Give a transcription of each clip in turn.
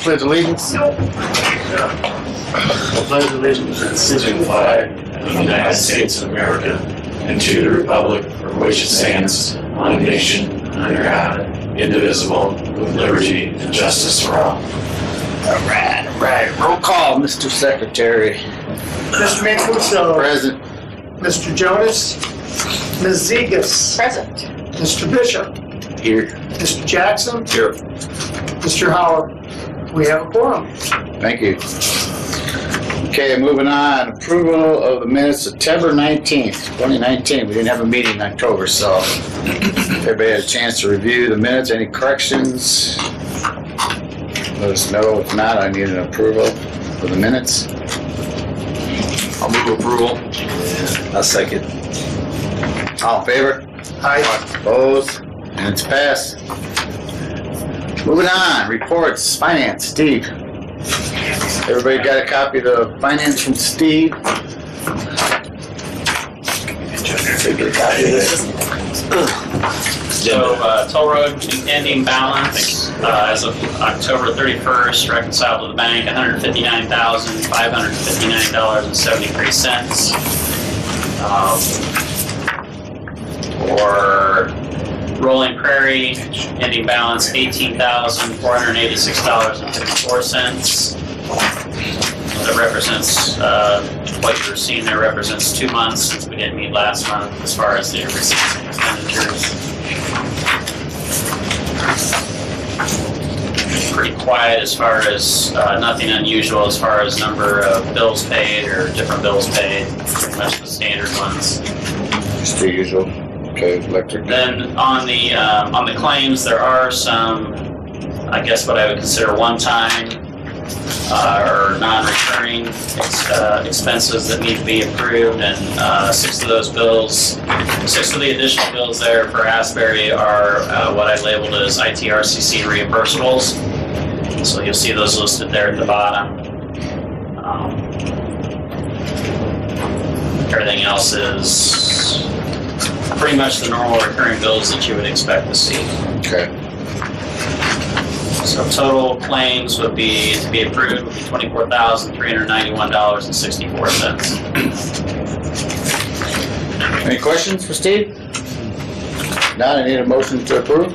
pledge allegiance. Pledge allegiance to the flag of the United States of America and to the republic for which it stands, one nation, under God, indivisible, with liberty and justice for all. All right. Roll call, Mr. Secretary. Mr. Mancuso. Present. Mr. Jonas. Ms. Zegas. Present. Mr. Bishop. Here. Mr. Jackson. Here. Mr. Howard. We have a quorum. Thank you. Okay, moving on. Approval of the minutes September 19th, 2019. We didn't have a meeting in October, so everybody had a chance to review the minutes. Any corrections? Let us know. If not, I need an approval for the minutes. I'll move approval. I'll second. All in favor? Aye. Opposed? And it's passed. Moving on. Reports. Finance. Steve. Everybody got a copy of the finance from Steve? So, toll road ending balance as of October 31st, reconciled to the bank, $159,559.73. For Rolling Prairie, ending balance $18,486.54. That represents, what you're seeing there represents 2 months since we didn't meet last month as far as the receipts and expenditures. Pretty quiet as far as, nothing unusual as far as number of bills paid or different bills paid, pretty much the standard ones. Just the usual. Okay, electric. Then on the claims, there are some, I guess what I would consider one-time or non-recurring expenses that need to be approved, and 6 of those bills, 6 of the additional bills there for Asbury are what I labeled as ITRCC reimbursables. So you'll see those listed there at the bottom. Everything else is pretty much the normal recurring bills that you would expect to see. Okay. So total claims would be, to be approved, would be $24,391.64. Any questions for Steve? Not, I need a motion to approve.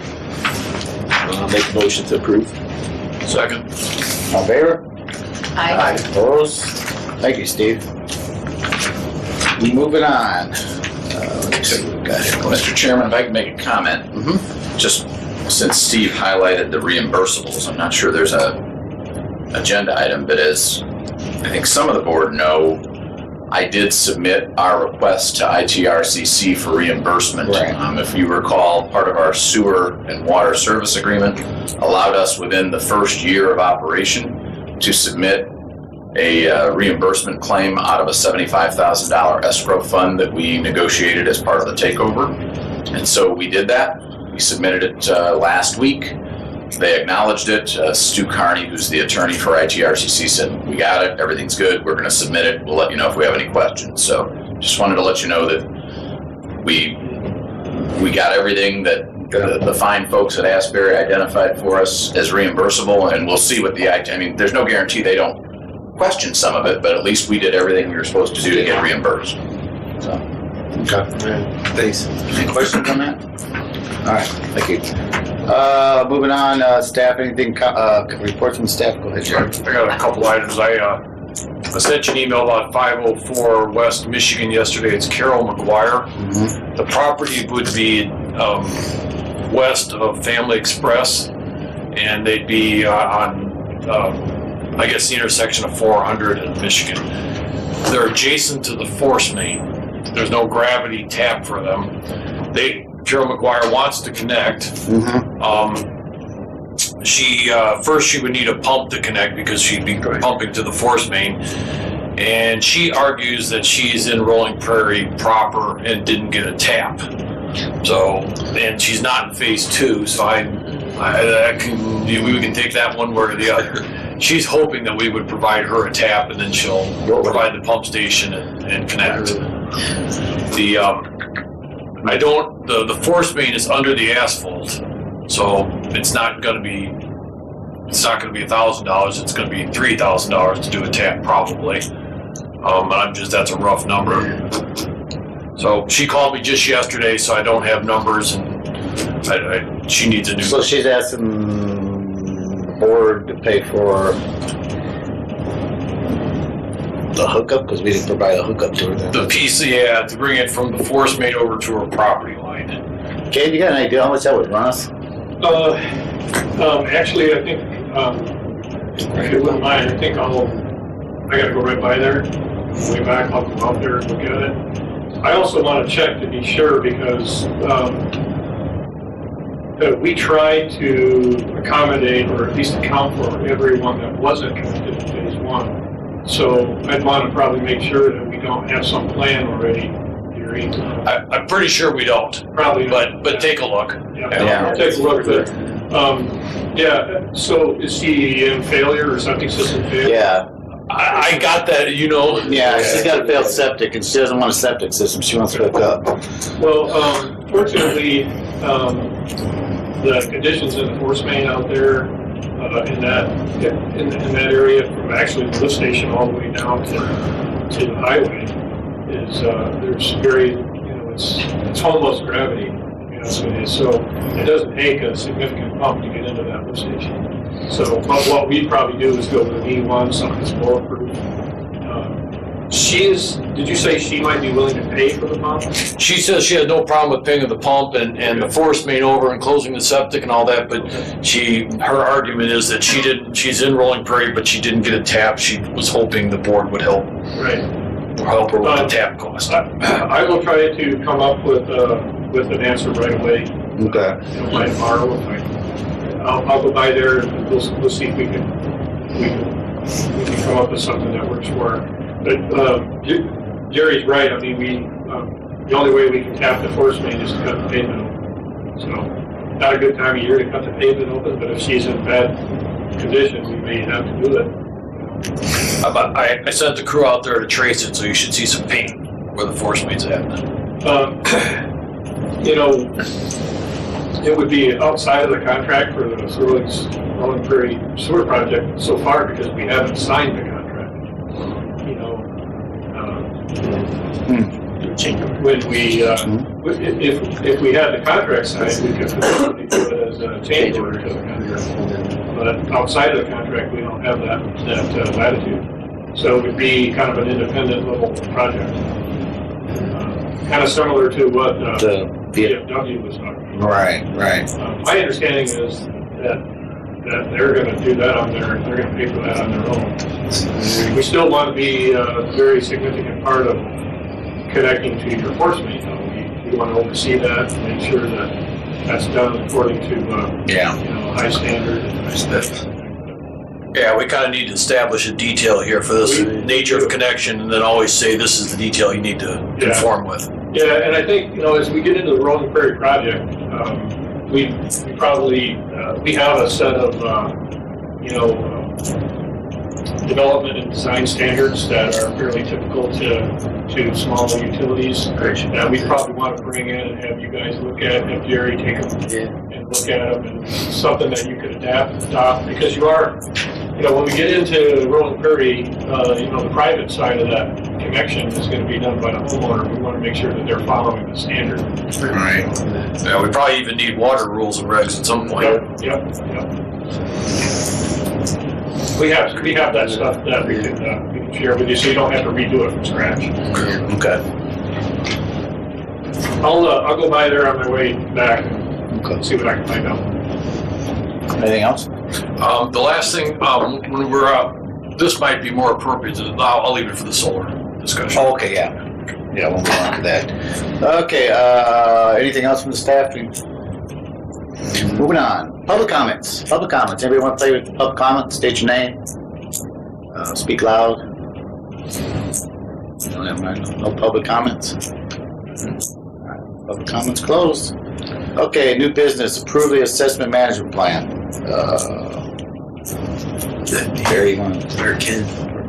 I'll make a motion to approve. Second. All in favor? Aye. Opposed? Thank you, Steve. Moving on. Let's see what we got here. Mr. Chairman, if I can make a comment, just since Steve highlighted the reimbursables, I'm not sure there's a agenda item, but as I think some of the board know, I did submit our request to ITRCC for reimbursement. Right. If you recall, part of our sewer and water service agreement allowed us within the first year of operation to submit a reimbursement claim out of a $75,000 escrow fund that we negotiated as part of the takeover. And so we did that. We submitted it last week. They acknowledged it. Stu Carney, who's the attorney for ITRCC, said, we got it, everything's good, we're going to submit it, we'll let you know if we have any questions. So just wanted to let you know that we got everything that the fine folks at Asbury identified for us as reimbursable, and we'll see what I mean, there's no guarantee they don't question some of it, but at least we did everything we were supposed to do to get reimbursed. So. Okay. Thanks. Any questions on that? All right, thank you. Moving on, staff, anything, reports from staff? Go ahead, Jerry. I got a couple items. I sent you an email about 504 West Michigan yesterday. It's Carol McGuire. Mm-hmm. The property would be west of Family Express, and they'd be on, I guess, the intersection of 400 and Michigan. They're adjacent to the force main. There's no gravity tap for them. Carol McGuire wants to connect. First she would need a pump to connect because she'd be pumping to the force main. And she argues that she's in Rolling Prairie proper and didn't get a tap. So, and she's not in phase 2, so we can take that one word or the other. She's hoping that we would provide her a tap and then she'll provide the pump station and connect. The force main is under the asphalt, so it's not going to be it's not going to be $1,000. It's going to be $3,000 to do a tap probably. That's a rough number. So she called me just yesterday, so I don't have numbers, and she needs a new. So she's asking the board to pay for the hookup, because we didn't provide a hookup to her then. The piece, yeah, to bring it from the force main over to her property line. Okay, you got an idea how much that would run us? Actually, I think, if you wouldn't mind, I gotta go right by there. On the way back, I'll go out there and look at it. I also want to check to be sure, because we tried to accommodate, or at least account for, everyone that wasn't connected to phase one. So I'd want to probably make sure that we don't have some plan already. I'm pretty sure we don't. Probably not. But take a look. Yeah, I'll take a look at it. So is she in failure or septic system failure? Yeah. I got that, Yeah, she's got a failed septic, and she doesn't want a septic system. She wants to hook up. Well, fortunately, the conditions in the force main out there in that area, from actually the lift station all the way down to the highway, is there's very, it's almost gravity. So it doesn't take a significant pump to get into that lift station. So what we'd probably do is go with an E1, something that's bulletproof. Did you say she might be willing to pay for the pump? She says she had no problem with paying the pump and the force main over and closing the septic and all that, but her argument is that she's in Rolling Prairie, but she didn't get a tap. She was hoping the board would help her with the tap cost. I will try to come up with an answer right away. Okay. By tomorrow. I'll go by there and we'll see if we can come up with something that works for her. But Jerry's right. I mean, the only way we can tap the force main is to cut the pavement open. So, not a good time of year to cut the pavement open, but if she's in bad condition, we may have to do it. I sent the crew out there to trace it, so you should see some paint where the force main's at. It would be outside of the contract for the Rolling Prairie Sewer Project so far, because we haven't signed the contract. When we, if we had the contract signed, we could potentially do it as a change order to the contract. But outside of the contract, we don't have that latitude. So it would be kind of an independent little project. Kind of similar to what VFW was talking about. Right. My understanding is that they're going to do that they're going to pay for that on their own. We still want to be a very significant part of connecting to your force main, though. We want to oversee that and make sure that that's done according to high standard. Yeah, we kind of need to establish a detail here for this nature of connection, and then always say this is the detail you need to conform with. Yeah, and I think as we get into the Rolling Prairie project, we probably we have a set of development and design standards that are fairly typical to smaller utilities that we probably want to bring in and have you guys look at, have Jerry take them and look at them, and something that you could adopt, because you are, when we get into Rolling Prairie, the private side of that connection is going to be done by the homeowner. We want to make sure that they're following the standard. Right. Yeah, we probably even need water rules and regs at some point. Yep. We have that stuff that we can share with you, so you don't have to redo it from scratch. Okay. I'll go by there on my way back and see what I can find out. Anything else? The last thing, when we're out, this might be more appropriate. I'll leave it for the solar discussion. Oh, okay, yeah, we'll move on to that. Okay, anything else from the staff? Moving on. Public comments. Anybody want to play with public comments? State your name. Speak loud. No public comments. Public comments closed. Okay, new business. Approve the assessment management plan. Gary, you want to?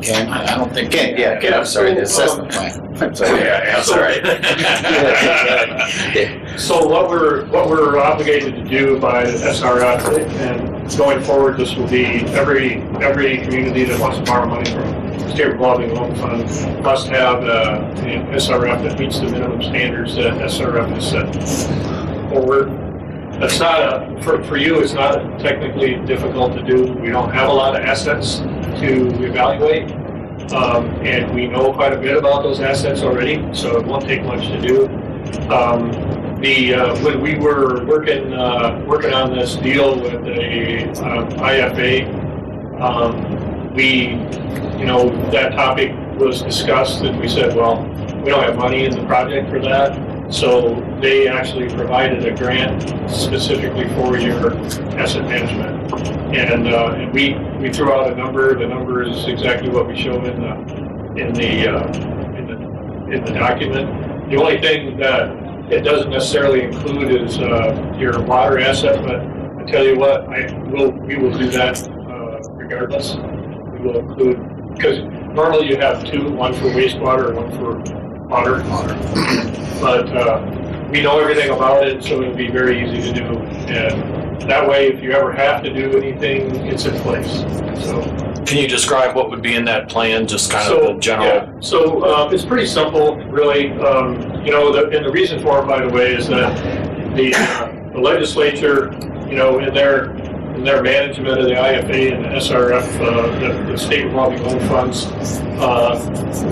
Ken? I don't think. Ken, yeah, I'm sorry, the assessment plan. I'm sorry. Yeah, that's all right. So what we're obligated to do by the SRF, and going forward, this will be every community that wants to borrow money from State Revolving Loan Fund must have an SRF that meets the minimum standards that SRF has set forward. That's not for you. It's not technically difficult to do. We don't have a lot of assets to evaluate. And we know quite a bit about those assets already, so it won't take much to do. When we were working on this deal with the IFA, that topic was discussed, and we said, well, we don't have money in the project for that, so they actually provided a grant specifically for your asset management. And we threw out a number. The number is exactly what we showed in the document. The only thing that it doesn't necessarily include is your water asset, but I tell you what, we will do that regardless. We will include, because normally you have two, one for wastewater and one for water. But we know everything about it, so it'll be very easy to do. And that way, if you ever have to do anything, it's in place. So, Can you describe what would be in that plan, just kind of the general? Yeah. So it's pretty simple, really. And the reason for it, by the way, is that the legislature, in their management of the IFA and the SRF, the state revolving loan funds,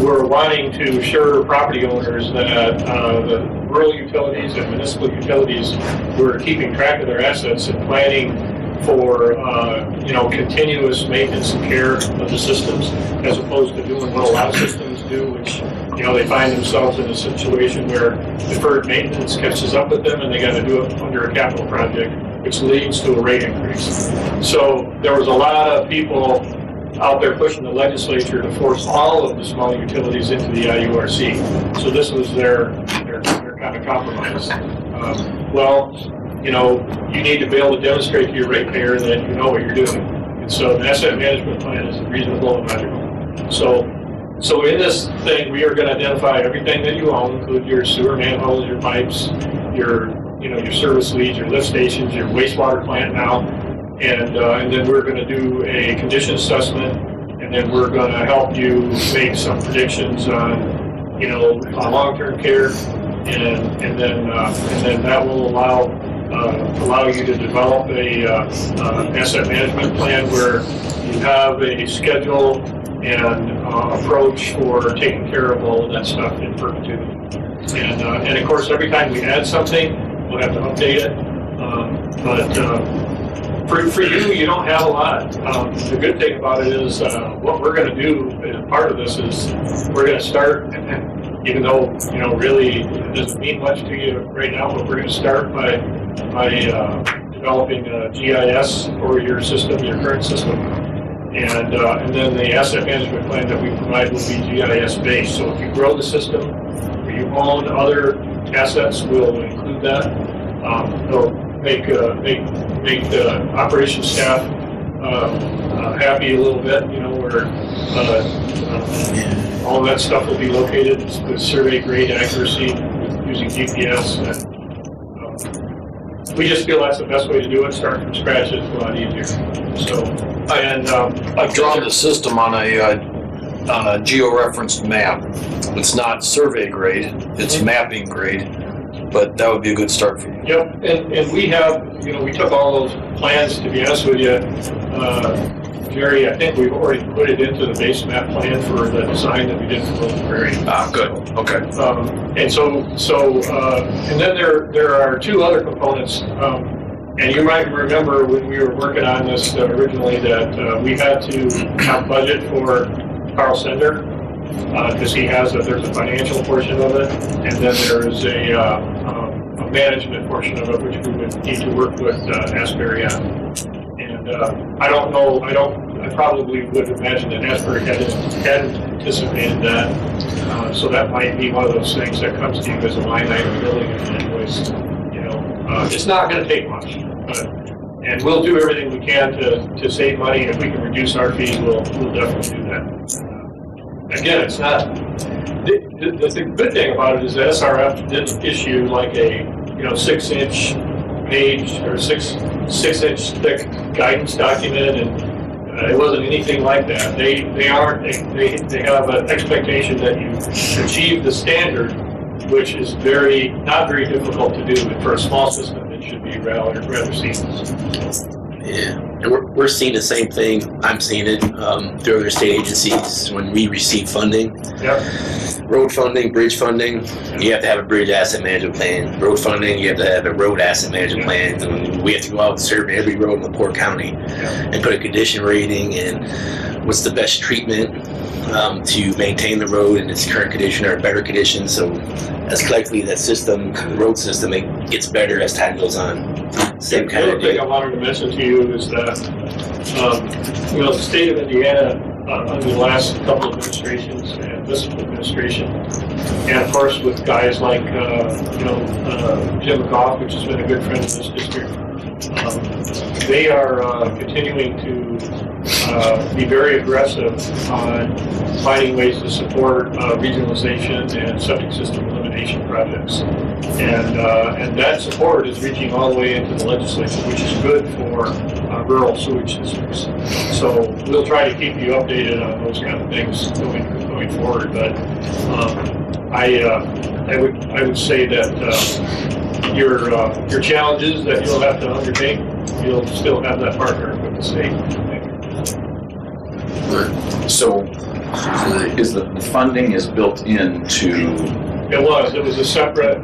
were wanting to assure property owners that the rural utilities and municipal utilities were keeping track of their assets and planning for continuous maintenance and care of the systems, as opposed to doing what a lot of systems do, which they find themselves in a situation where deferred maintenance catches up with them and they got to do it under a capital project, which leads to a rate increase. So there was a lot of people out there pushing the legislature to force all of the small utilities into the IURC. So this was their kind of compromise. You need to be able to demonstrate to your ratepayer that you know what you're doing. And so an asset management plan is reasonable and measurable. So in this thing, we are going to identify everything that you own, include your sewer manholes, your pipes, your service leads, your lift stations, your wastewater plant now, and then we're going to do a condition assessment, and then we're going to help you make some predictions on long-term care, and then that will allow you to develop a asset management plan where you have a schedule and approach for taking care of all of that stuff in perpetuity. And of course, every time we add something, we'll have to update it. For you, you don't have a lot. The good thing about it is what we're going to do, and part of this is we're going to start, even though, really it doesn't mean much to you right now, but we're going to start by developing a GIS for your system, your current system. And then the asset management plan that we provide will be GIS based. So if you grow the system or you own other assets, we'll include that. It'll make the operations staff happy a little bit, where all that stuff will be located with survey grade accuracy using GPS. And, we just feel that's the best way to do it. Starting from scratch is a lot easier. So, I've drawn the system on a geo-referenced map. It's not survey grade, it's mapping grade, but that would be a good start for you. Yep, and we have, we took all those plans, to be honest with you, Jerry, I think we've already put it into the base map plan for the design that we did for Little Prairie. Good, okay. And then there are two other components, and you might remember when we were working on this originally that we had to have budget for Carl Sender, because there's a financial portion of it, and then there's a management portion of it, which we would need to work with Asbury on. And I probably would imagine that Asbury hadn't anticipated that. So that might be one of those things that comes to you as a line item building an invoice. It's not going to take much, and we'll do everything we can to save money. If we can reduce our fees, we'll definitely do that. again, it's not, the good thing about it is that SRF didn't issue like a, 6-inch page or six inch thick guidance document, and it wasn't anything like that. They have an expectation that you achieve the standard, which is not very difficult to do, but for a small system, it should be rather seamless. Yeah, and we're seeing the same thing. I'm seeing it through other state agencies when we receive funding. Yep. Road funding, bridge funding, you have to have a bridge asset management plan. Road funding, you have to have a road asset management plan. And we have to go out and survey every road in LaPorte County and put a condition rating and what's the best treatment to maintain the road in its current condition or better condition. So as collectively that system, the road system, it gets better as time goes on. Same kind The of other thing I deal. wanted to mention to you is that, the state of Indiana, under the last couple of administrations and this administration, and of course with guys like, Jim McGough, which has been a good friend of this district, they are continuing to be very aggressive on finding ways to support regionalization and septic system elimination projects. And that support is reaching all the way into the legislature, which is good for rural sewage districts. So we'll try to keep you updated on those kind of things going forward. But I would say that your challenges that you'll have to undertake, you'll still have that partner with the state. So is the funding is built into It was a separate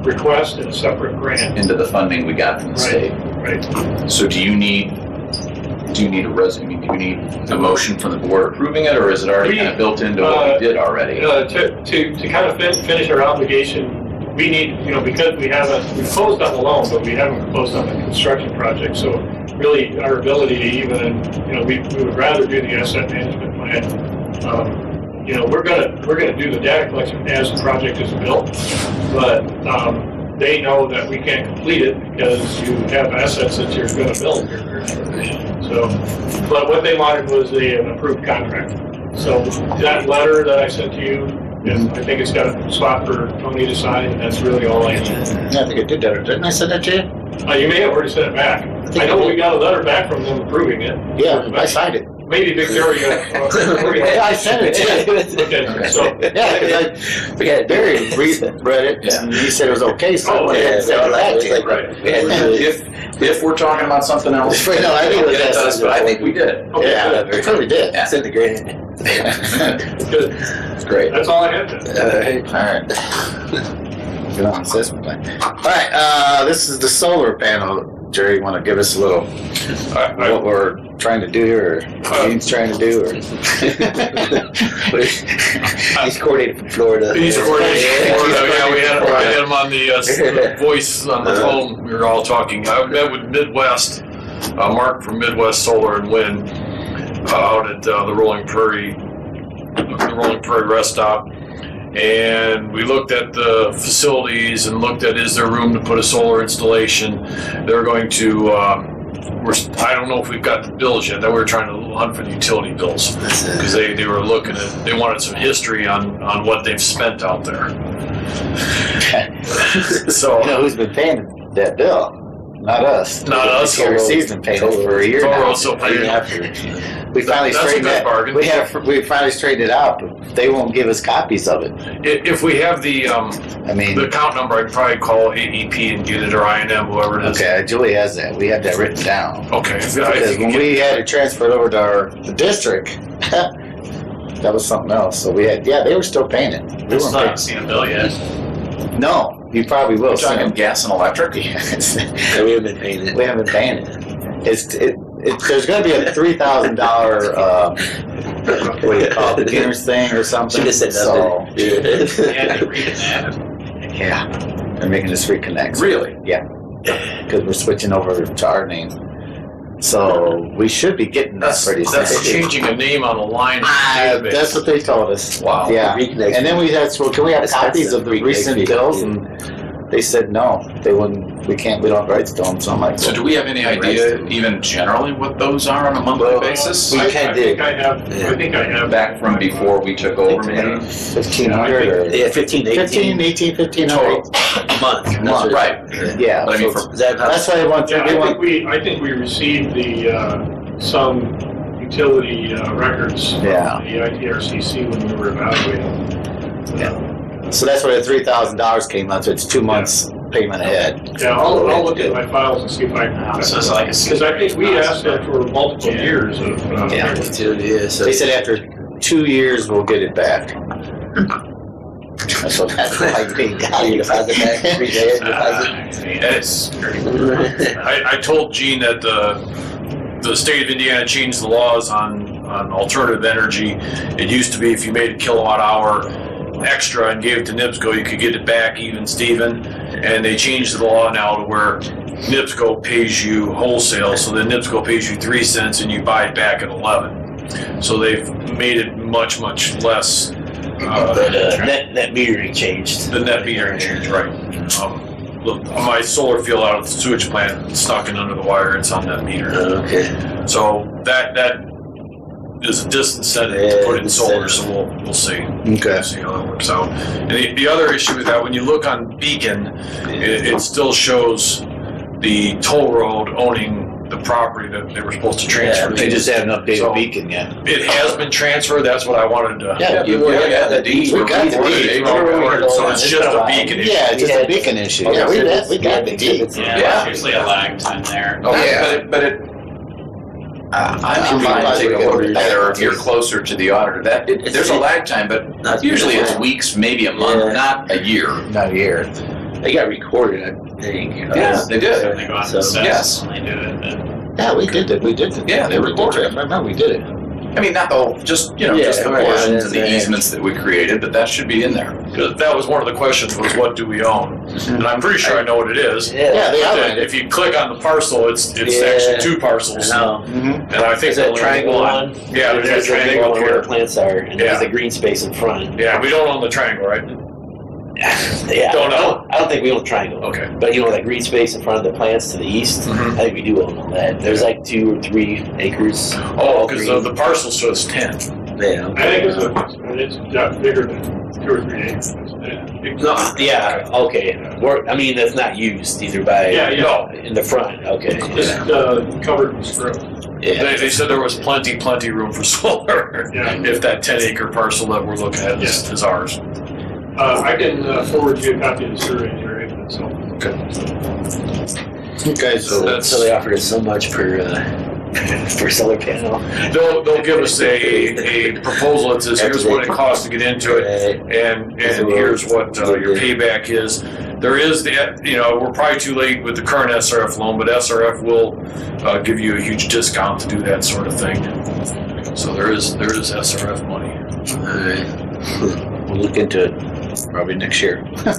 request and a separate grant. into the funding we got from the state? Right. So do you need a motion from the board approving it, or is it already kind of built into what we did already? To kind of finish our obligation, we need, because we've closed on the loan, but we haven't closed on the construction project. So really our ability to even, we would rather do the asset management plan. We're gonna do the data collection as the project is built, but they know that we can't complete it because you have assets that you're going to build. So, but what they wanted was an approved contract. So that letter that I sent to you, I think it's got a spot for Tony to sign, and that's really all I need. Yeah, I think I did that. Didn't I send that to you? You may have already sent it back. I know we got a letter back from them approving it. Yeah, I signed it. Maybe Victoria. Yeah, I sent it to you. Okay, so. Yeah, because Barry read it, and he said it was okay, so I went ahead and sent it back to you. Right. If we're talking about something else, No, I think it was that. but I think we did. Okay, Yeah, good. we probably did. It's in the grant. Good. It's great. That's all I had to. All right. Get on assessment plan. All right, this is the solar panel. Jerry, you want to give us a little what we're trying to do here, or Dean's trying to do, or He's coordinated from Florida. He's coordinated from Florida. Yeah, we had him on the voice on the phone. We were all talking. I met with Midwest, Mark from Midwest Solar and Wind, out at the Rolling Prairie rest stop. And we looked at the facilities and looked at, is there room to put a solar installation? They're going to, I don't know if we've got the bills yet. That we were trying to hunt for the utility bills because they were looking at, they wanted some history on what they've spent out there. So, you know who's been paying that bill? Not us. Not us. KRC's been paying it for a year now. Toro's still paying it. We finally That's a straightened good that. bargain. We finally straightened it out, but they won't give us copies of it. If we have the I mean, the account number, I'd probably call AEP and get it, or INM, whoever it is. okay, Julie has that. We have that written down. Okay. Because when we had to transfer it over to the district, that was something else. So we had, they were still paying it. We It's weren't not paying. seen a bill yet. No, you probably will. We're talking gas and electric? Yes. Yeah, we haven't been paying it. We haven't been paying it. There's going to be a $3,000 what do you call it, beginner's thing or something. She just said so, nothing. Yeah, they read that. yeah, they're making us reconnect. Really? Because we're switching over to our name. So we should be getting that pretty soon. That's changing a name on a line. That's what they told us. Wow. Yeah. Reconnect. And then we had, well, can we have That's copies of the reconnect recent fee. bills? And they said no, they wouldn't, we don't have rights to them, so I'm like. So do we have any idea, even generally, what those are on a monthly basis? We I can think I have. Back from before we took over, maybe? 1,500 or? Yeah, 15 to 18 1500. a month. Month. Right. Yeah. But I mean, so for, Is that that's why they want, Yeah, they I want, think we received the, some utility records from the Yeah. ITRCC when we were evaluating. so that's where the $3,000 came out, so it's 2 months payment ahead. Yeah, I'll look at my files and see if I can. So it's like a. Because I think we asked that for multiple years of. Yeah, yeah, so They said after 2 years, we'll get it back. That's what that's like being got. your deposit back, 3 days deposit. It's, I told Gene that the state of Indiana changed the laws on alternative energy. It used to be if you made a kilowatt hour extra and gave it to NIPSCO, you could get it back even Steven. And they changed the law now to where NIPSCO pays you wholesale, so then NIPSCO pays you 3 cents and you buy it back at 11. So they've made it much less. But net metering changed. The net metering change, right? Look, my solar field out of the sewage plant, stuck in under the wire, it's on that meter. Okay. So that is a disincentive to put in solar, so we'll see. Okay. We'll see how that works out. And the other issue with that, when you look on Beacon, it still shows the toll road owning the property that they were supposed to transfer. They just haven't updated So- Beacon yet. It has been transferred, that's what I wanted to. the deeds We were got the recorded. deeds. So it's just a Beacon issue. Yeah, it's just a Beacon issue. Yeah, we got the deeds. Yeah, Yeah. there's usually a lag time there. Okay, but it, I'm fine to take a look at that, or if you're closer to the auditor, there's a lag time, but usually it's weeks, maybe a month, not a year. Not a year. They got recorded, I think. Yeah, they did. So they go out to So, yes. when they do it. But Yeah, we did it. We did it. Yeah, they we did recorded it. I remember we did it. I mean, not the whole, just the right, portions and the yeah. easements that we created, but that should be in there. Because that was one of the questions, was what do we own? And I'm pretty sure I know what it is. Yeah, they And outlined it. if you click on the parcel, it's Yeah. actually 2 parcels. No. And I think Is that only triangle one? Yeah, there's that There's a big triangle one where here. the plants are, and Yeah. there's the green space in front. Yeah, we don't own the triangle, right? Yeah, Don't know. I don't think we own triangle. Okay. But you know that green space in front of the plants to the east? Mhm. I think we do own all that. There's like 2 or 3 acres. Oh, all because green. the parcel says 10. Yeah. I think it's got bigger than 2 or 3 acres. No, yeah, okay. I mean, that's not used either by Yeah, No, in the front. Okay. Just covered with scrub. Yeah. they said there was plenty room for solar. Yeah. If that 10-acre parcel that we're looking at is ours. I can forward you a copy of the survey here, so. Okay, so That's- So they offered us so much per solar panel. They'll give us a proposal that says here's what it costs to get into it, Right. and here's what your payback is. There is we're probably too late with the current SRF loan, but SRF will give you a huge discount to do that sort of thing. So there is SRF money. All right. we'll look into it probably next year. Yeah,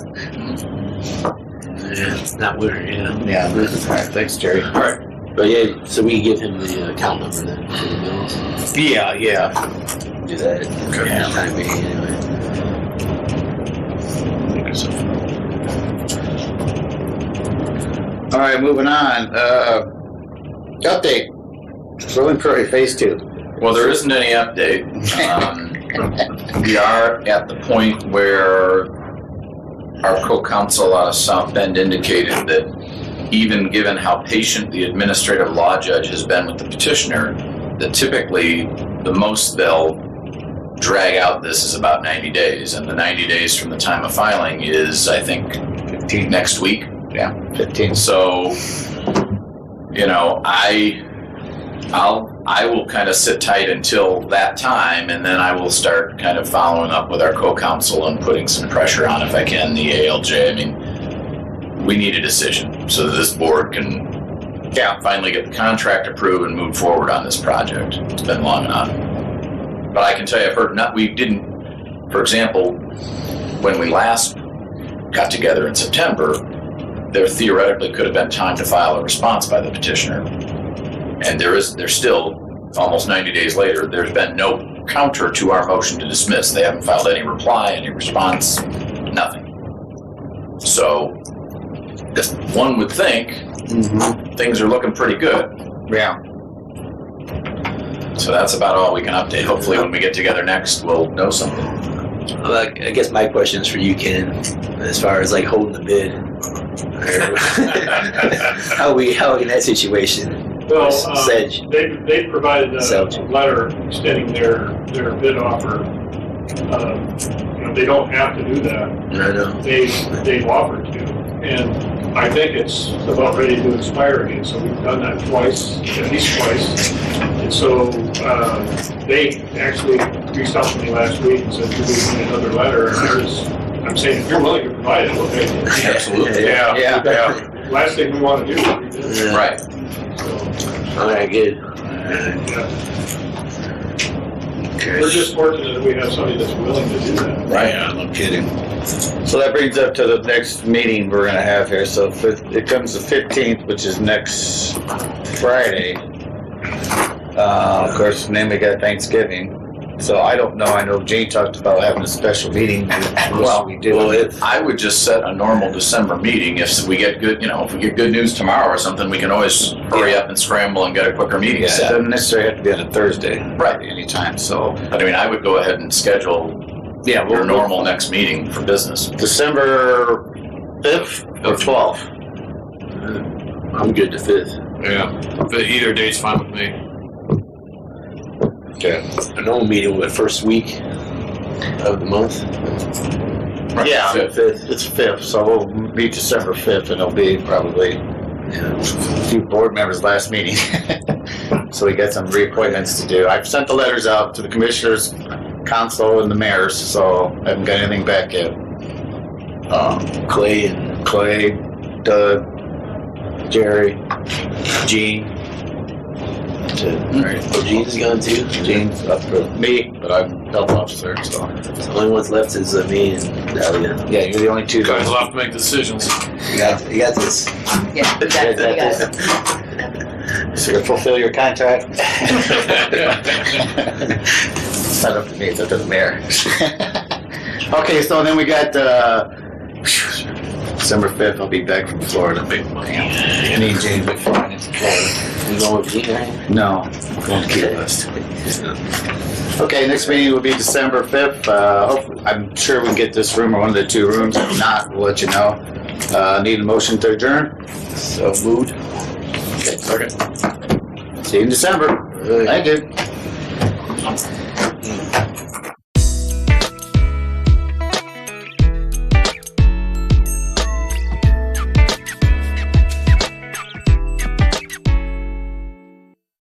it's not winter, yeah. Yeah. All right, thanks, Jerry. All right. But yeah, so we give him the account number then for the bills. Yeah. Do that. Okay. Yeah. Time being anyway. All right, moving on. Update. Rolling Prairie Phase 2. Well, there isn't any update. We are at the point where our co-counsel out of South Bend indicated that even given how patient the administrative law judge has been with the petitioner, that typically the most they'll drag out this is about 90 days. And the 90 days from the time of filing is, I think, 15. next week. Yeah, 15. So, I will kind of sit tight until that time, and then I will start kind of following up with our co-counsel and putting some pressure on, if I can, the ALJ. I mean, we need a decision so that this board can finally get the contract approved and move forward on this project. It's been long enough. But I can tell you, for example, when we last got together in September, there theoretically could have been time to file a response by the petitioner. And there's still, almost 90 days later, there's been no counter to our motion to dismiss. They haven't filed any reply, any response, nothing. So one would think things are looking pretty good. Yeah. So that's about all we can update. Hopefully when we get together next, we'll know something. Well, I guess my question is for you, Ken, as far as like holding the bid. How we in that situation? Well, Sedge. they provided a Sedge. letter extending their bid offer. They don't have to do that. I know. They've offered to, and I think it's about ready to expire again. So we've done that twice, at least twice. And so they actually reached out to me last week and said, "Do we need another letter?" And I'm saying, if you're willing to provide it, okay. Absolutely. Yeah. Last thing we want to do is redo it. Yeah. Right. All right, good. We're just fortunate that we have somebody that's willing to do that. Right. Yeah, no kidding. So that brings up to the next meeting we're gonna have here. So if it comes the 15th, which is next Friday. Of course, and then we got Thanksgiving. So I don't know. I know Jane talked about having a special meeting. Well, we do. I would just set a normal December meeting. If we get good, if we get good news tomorrow or something, we can always hurry up and scramble and get a quicker meeting It set. doesn't necessarily have to be on a Thursday. Right. Anytime. So But I mean, I would go ahead and schedule your normal next meeting for business. December 5th or 12th. I'm good to 5th. Yeah. But either date's fine with me. Okay. A normal meeting with first week of the month. Yeah, Fifth. 5th. It's 5th, so we'll meet December 5th, and it'll be probably a few board members' last meeting. So we got some reappointments to do. I've sent the letters out to the commissioners, council, and the mayors, so I haven't got anything back yet. Clay and Clay, Doug, Jerry, Gene. Alright. Oh, Gene's gone too? Gene's up for me, but I'm health officer, so. The only ones left is me and Dahlia. Yeah, you're the only two Guys guys. will have to make decisions. You got this. Yeah, exactly, you got it. So you fulfill your contract? It's not up to me, it's up to the mayor. Okay, so then we got, December 5th, I'll be back from Florida. Me and James will be flying into Florida. You going with Gene, right? No, I'm going to Key West. Okay, next meeting will be December 5th. Hopefully, I'm sure we can get this room or one of the two rooms. If not, we'll let you know. Need a motion to adjourn? So moved. Okay, second. See you in December. Thank you.